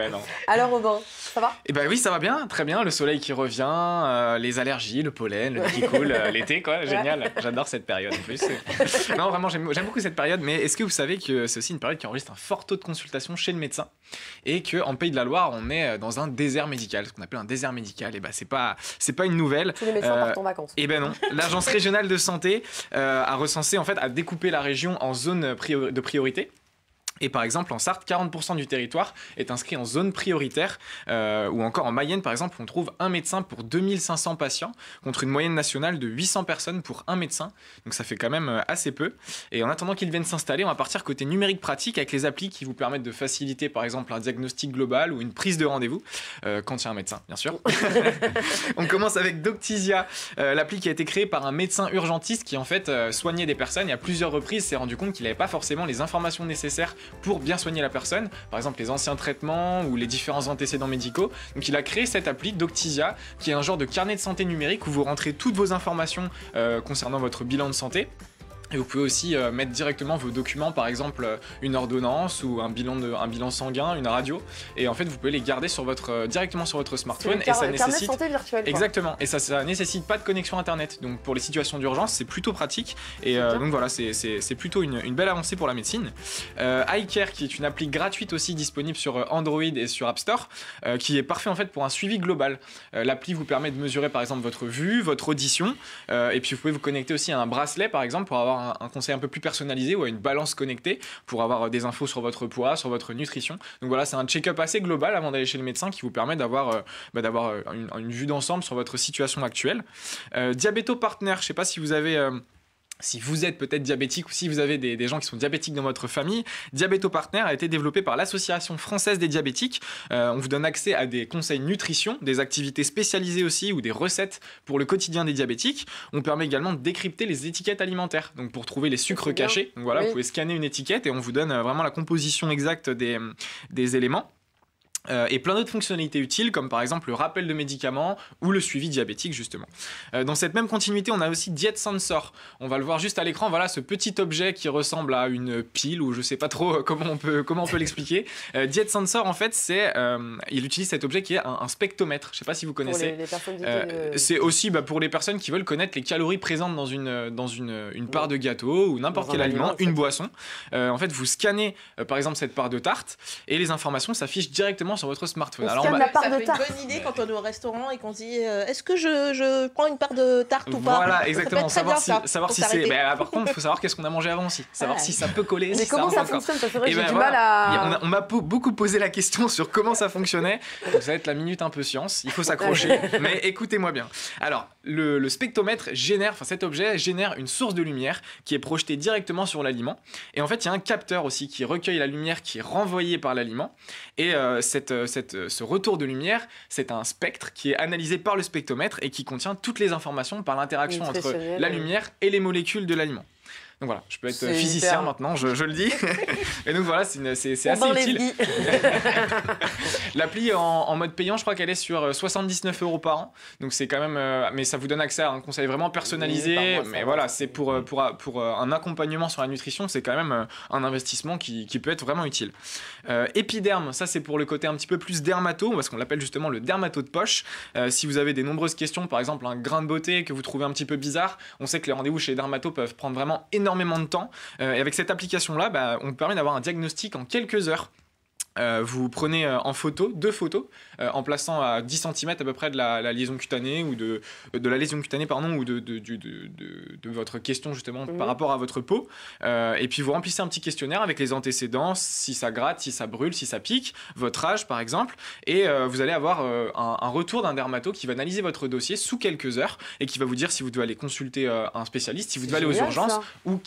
ben non. Alors Robin, ça va? Eh ben oui, ça va bien, très bien. Le soleil qui revient, les allergies, le pollen, le nez qui coule, l'été quoi, génial. J'adore cette période en plus. Non, vraiment, j'aime beaucoup cette période. Mais est-ce que vous savez que c'est aussi une période qui enregistre un fort taux de consultation chez le médecin et qu'en Pays de la Loire, on est dans un désert médical, ce qu'on appelle un désert médical. Et ben c'est pas une nouvelle. Tous les médecins partent en vacances. Eh ben non. L'agence régionale de santé a recensé en fait, a découpé la région en zones de priorité. Et par exemple, en Sarthe, 40% du territoire est inscrit en zone prioritaire, ou encore en Mayenne, par exemple, on trouve un médecin pour 2500 patients, contre une moyenne nationale de 800 personnes pour un médecin. Donc ça fait quand même assez peu. Et en attendant qu'ils viennent s'installer, on va partir côté numérique pratique avec les applis qui vous permettent de faciliter, par exemple, un diagnostic global ou une prise de rendez-vous, quand il y a un médecin, bien sûr. On commence avec Doctisia, l'appli qui a été créée par un médecin urgentiste qui, en fait, soignait des personnes et à plusieurs reprises s'est rendu compte qu'il n'avait pas forcément les informations nécessaires pour bien soigner la personne, par exemple les anciens traitements ou les différents antécédents médicaux. Donc il a créé cette appli Doctisia qui est un genre de carnet de santé numérique où vous rentrez toutes vos informations concernant votre bilan de santé. Et vous pouvez aussi mettre directement vos documents, par exemple une ordonnance ou un bilan sanguin, une radio. Et en fait, vous pouvez les garder directement sur votre smartphone. Et ça nécessite... carnet de santé virtuel. Exactement. Et ça nécessite pas de connexion internet. Donc pour les situations d'urgence, c'est plutôt pratique. Et donc voilà, c'est plutôt une belle avancée pour la médecine. iCare, qui est une appli gratuite aussi disponible sur Android et sur App Store, qui est parfait en fait pour un suivi global. L'appli vous permet de mesurer par exemple votre vue, votre audition. Et puis vous pouvez vous connecter aussi à un bracelet par exemple pour avoir un conseil un peu plus personnalisé ou à une balance connectée pour avoir des infos sur votre poids, sur votre nutrition. Donc voilà, c'est un check-up assez global avant d'aller chez le médecin qui vous permet d'avoir une vue d'ensemble sur votre situation actuelle. Diabéto Partner, je ne sais pas si vous avez... Si vous êtes peut-être diabétique ou si vous avez des gens qui sont diabétiques dans votre famille, Diabéto Partner a été développé par l'Association française des diabétiques. On vous donne accès à des conseils nutrition, des activités spécialisées aussi ou des recettes pour le quotidien des diabétiques. On permet également de décrypter les étiquettes alimentaires, donc pour trouver les sucres cachés. Donc voilà, oui. Vous pouvez scanner une étiquette et on vous donne vraiment la composition exacte des éléments. Et plein d'autres fonctionnalités utiles comme par exemple le rappel de médicaments ou le suivi diabétique justement. Dans cette même continuité on a aussi Diet Sensor, on va le voir juste à l'écran, voilà ce petit objet qui ressemble à une pile ou je sais pas trop comment on peut l'expliquer. Diet Sensor en fait il utilise cet objet qui est un spectromètre, je sais pas si vous connaissez. Pour les personnes c'est aussi pour les personnes qui veulent connaître les calories présentes dans une part de gâteau ou n'importe quel aliment, une boisson. En fait vous scannez par exemple cette part de tarte et les informations s'affichent directement sur votre smartphone. Alors, la part ça de fait tarte. une bonne idée quand on est au restaurant et qu'on se dit est-ce que je prends une part de tarte ou pas? Voilà, exactement. Savoir si c'est. Par contre, il faut savoir qu'est-ce qu'on a mangé avant aussi. Savoir si ça peut coller. Mais si comment ça fonctionne? C'est vrai que j'ai du mal à. On m'a beaucoup posé la question sur comment ça fonctionnait. Donc, ça va être la minute un peu science. Il faut s'accrocher. Mais écoutez-moi bien. Alors, le spectromètre cet objet génère une source de lumière qui est projetée directement sur l'aliment. Et en fait, il y a un capteur aussi qui recueille la lumière qui est renvoyée par l'aliment. Et ce retour de lumière, c'est un spectre qui est analysé par le spectromètre et qui contient toutes les informations par l'interaction entre la lumière et les molécules de l'aliment. Donc voilà, je peux être physicien hyper... maintenant, je le dis. Et donc voilà, c'est assez utile. L'appli en mode payant, je crois qu'elle est sur 79 € par an. Donc c'est quand même... mais ça vous donne accès à un conseil vraiment personnalisé. Oui, mais voilà, c'est pour un accompagnement sur la nutrition, c'est quand même un investissement qui peut être vraiment utile. Épiderme, ça c'est pour le côté un petit peu plus dermato, parce qu'on l'appelle justement le dermato de poche. Si vous avez des nombreuses questions, par exemple un grain de beauté que vous trouvez un petit peu bizarre, on sait que les rendez-vous chez les dermatos peuvent prendre vraiment énormément de temps. Et avec cette application-là, on permet d'avoir un diagnostic en quelques heures. Vous prenez en photo, 2 photos, en plaçant à 10 cm à peu près de la liaison cutanée ou de la lésion cutanée ou de votre question justement par rapport à votre peau. Et puis vous remplissez un petit questionnaire avec les antécédents, si ça gratte, si ça brûle, si ça pique, votre âge par exemple, et vous allez avoir un retour d'un dermato qui va analyser votre dossier sous quelques heures et qui va vous dire si vous devez aller consulter un spécialiste, si vous devez aller aux urgences ou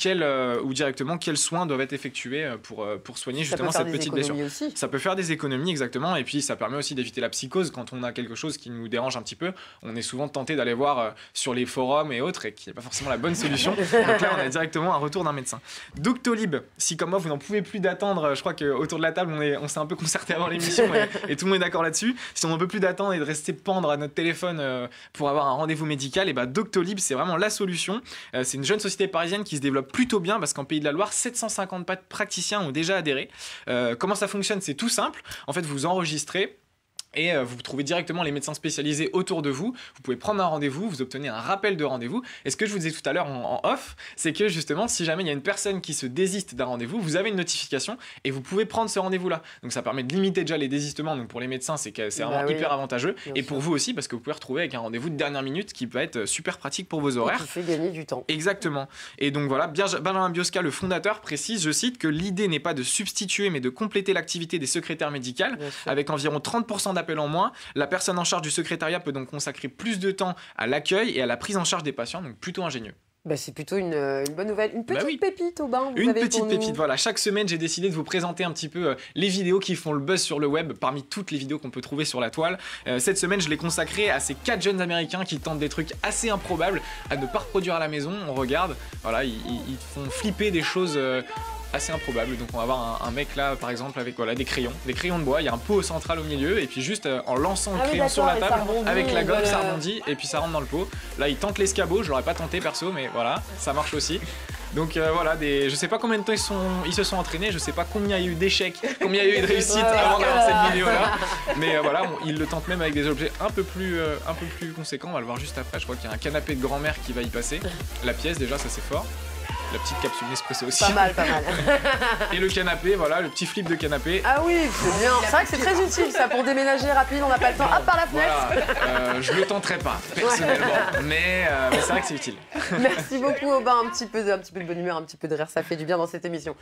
directement quels soins doivent être effectués pour soigner justement cette petite blessure. Ça peut faire des économies, exactement, et puis ça permet aussi d'éviter la psychose quand on a quelque chose qui nous dérange un petit peu. On est souvent tenté d'aller voir sur les forums et autres, et qui n'est pas forcément la bonne solution. Donc là, on a directement un retour d'un médecin. Doctolib, si comme moi, vous n'en pouvez plus d'attendre, je crois qu'autour de la table, on s'est un peu concerté avant l'émission, et tout le monde est d'accord là-dessus. Si on n'en peut plus d'attendre et de rester pendre à notre téléphone pour avoir un rendez-vous médical, et Doctolib, c'est vraiment la solution. C'est une jeune société parisienne qui se développe plutôt bien, parce qu'en Pays de la Loire, 750 praticiens ont déjà adhéré. Comment ça fonctionne c'est tout simple. En fait, vous enregistrez. Et vous trouvez directement les médecins spécialisés autour de vous. Vous pouvez prendre un rendez-vous, vous obtenez un rappel de rendez-vous. Et ce que je vous disais tout à l'heure en off, c'est que justement, si jamais il y a une personne qui se désiste d'un rendez-vous, vous avez une notification et vous pouvez prendre ce rendez-vous-là. Donc ça permet de limiter déjà les désistements. Donc pour les médecins, c'est vraiment hyper avantageux. Et pour vous aussi, parce que vous pouvez retrouver avec un rendez-vous de dernière minute qui peut être super pratique pour vos horaires. Et qui fait gagner du temps. Exactement. Et donc voilà, Benjamin Biosca, le fondateur, précise, je cite, que l'idée n'est pas de substituer, mais de compléter l'activité des secrétaires médicales. Avec environ 30% d'appels en moins. La personne en charge du secrétariat peut donc consacrer plus de temps à l'accueil et à la prise en charge des patients, donc plutôt ingénieux. Bah c'est plutôt une bonne nouvelle. Une petite pépite, Aubin. Une petite pépite, voilà. Chaque semaine, j'ai décidé de vous présenter un petit peu les vidéos qui font le buzz sur le web, parmi toutes les vidéos qu'on peut trouver sur la toile. Cette semaine, je l'ai consacrée à ces 4 jeunes américains qui tentent des trucs assez improbables à ne pas reproduire à la maison. On regarde, voilà, ils font flipper des choses assez improbable. Donc on va avoir un mec là par exemple avec des crayons de bois, il y a un pot central au milieu et puis juste en lançant le crayon sur la table avec la gomme ça rebondit et puis ça rentre dans le pot. Là il tente l'escabeau, je l'aurais pas tenté perso mais voilà, ça marche aussi. Donc voilà, je sais pas combien de temps ils se sont entraînés, je sais pas combien il y a eu d'échecs, combien il y a eu de réussites avant d'avoir cette vidéo là. Mais voilà, ils le tentent même avec des objets un peu plus conséquents, on va le voir juste après. Je crois qu'il y a un canapé de grand-mère qui va y passer. La pièce déjà, ça c'est fort. La petite capsule Nespresso aussi. Pas mal, pas mal. Et le canapé, voilà, le petit flip de canapé. Ah oui, c'est bien. C'est vrai que c'est très utile ça pour déménager rapide, on n'a pas le temps. Hop, par la fenêtre. Voilà. Je le tenterai pas, personnellement. Mais c'est vrai que c'est utile. Merci beaucoup Aubin, un petit peu de bonne humeur, un petit peu de rire, ça fait du bien dans cette émission.